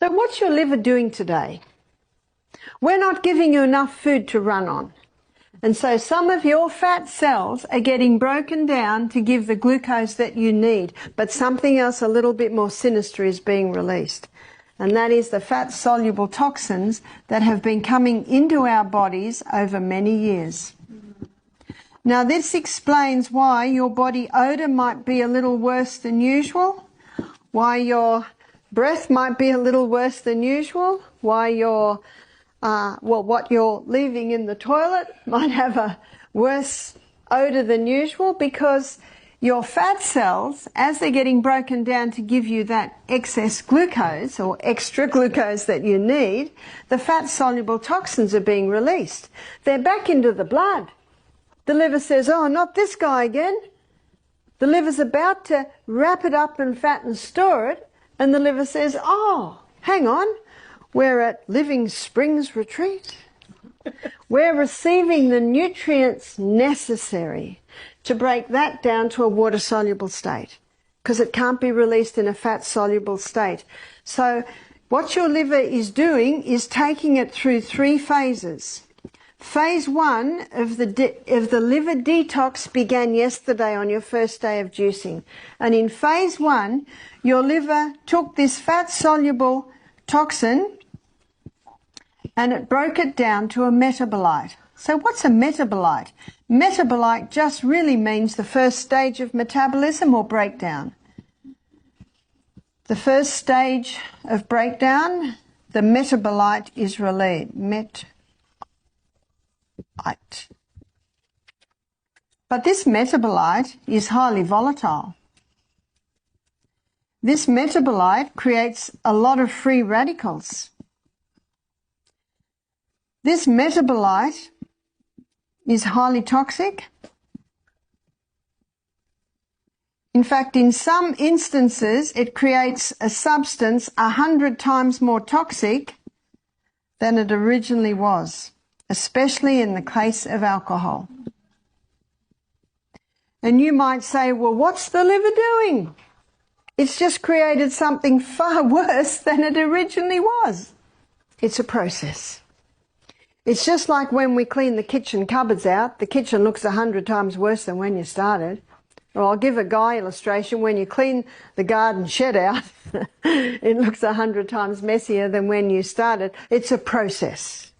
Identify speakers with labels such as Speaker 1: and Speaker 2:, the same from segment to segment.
Speaker 1: So what's your liver doing today? We're not giving you enough food to run on. And so some of your fat cells are getting broken down to give the glucose that you need, but something else a little bit more sinister is being released. And that is the fat-soluble toxins that have been coming into our bodies over many years. Now this explains why your body odor might be a little worse than usual, why your breath might be a little worse than usual, why your what you're leaving in the toilet might have a worse odor than usual, because your fat cells, as they're getting broken down to give you that excess glucose or extra glucose that you need, the fat-soluble toxins are being released. They're back into the blood. The liver says, oh, not this guy again. The liver's about to wrap it up in fat and store it, and the liver says, oh, hang on. We're at Living Springs Retreat. We're receiving the nutrients necessary to break that down to a water-soluble state, because it can't be released in a fat-soluble state. So what your liver is doing is taking it through 3 phases. Phase 1 of the liver detox began yesterday on your first day of juicing. And in phase 1, your liver took this fat-soluble toxin and it broke it down to a metabolite. So what's a metabolite? Metabolite just really means the first stage of metabolism or breakdown. The first stage of breakdown, the metabolite is released. But this metabolite is highly volatile. This metabolite creates a lot of free radicals. This metabolite is highly toxic. In fact, in some instances, it creates a substance 100 times more toxic than it originally was, especially in the case of alcohol. And you might say, well, what's the liver doing? It's just created something far worse than it originally was. It's a process. It's just like when we clean the kitchen cupboards out, the kitchen looks 100 times worse than when you started. Or I'll give a guy illustration, when you clean the garden shed out, it looks 100 times messier than when you started. It's a process.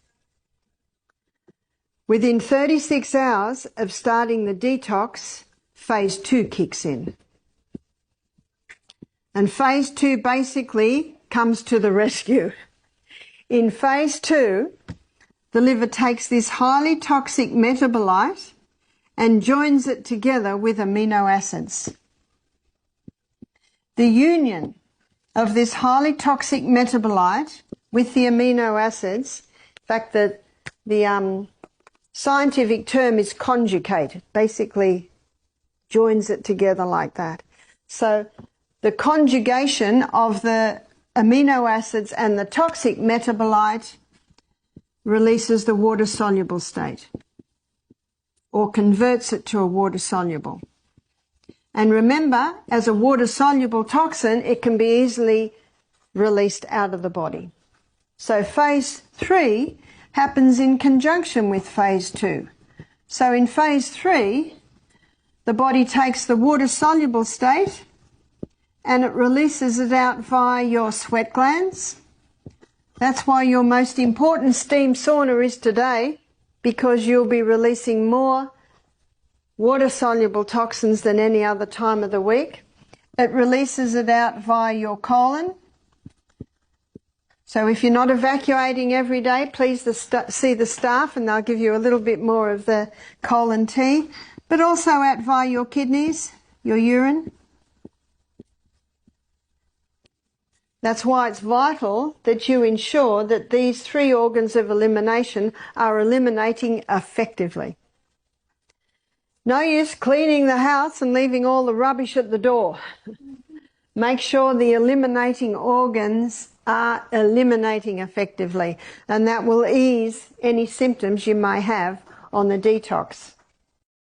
Speaker 1: Within 36 hours of starting the detox, phase 2 kicks in. And phase 2 basically comes to the rescue. In phase 2, the liver takes this highly toxic metabolite and joins it together with amino acids. The union of this highly toxic metabolite with the amino acids, in fact the scientific term is conjugate, basically joins it together like that. So the conjugation of the amino acids and the toxic metabolite releases the water-soluble state, or converts it to a water-soluble. And remember, as a water-soluble toxin, it can be easily released out of the body. So phase 3 happens in conjunction with phase 2. So in phase 3, the body takes the water-soluble state and it releases it out via your sweat glands. That's why your most important steam sauna is today, because you'll be releasing more water-soluble toxins than any other time of the week. It releases it out via your colon. So if you're not evacuating every day, please see the staff and they'll give you a little bit more of the colon tea. But also out via your kidneys, your urine. That's why it's vital that you ensure that these 3 organs of elimination are eliminating effectively. No use cleaning the house and leaving all the rubbish at the door. Make sure the eliminating organs are eliminating effectively, and that will ease any symptoms you may have on the detox.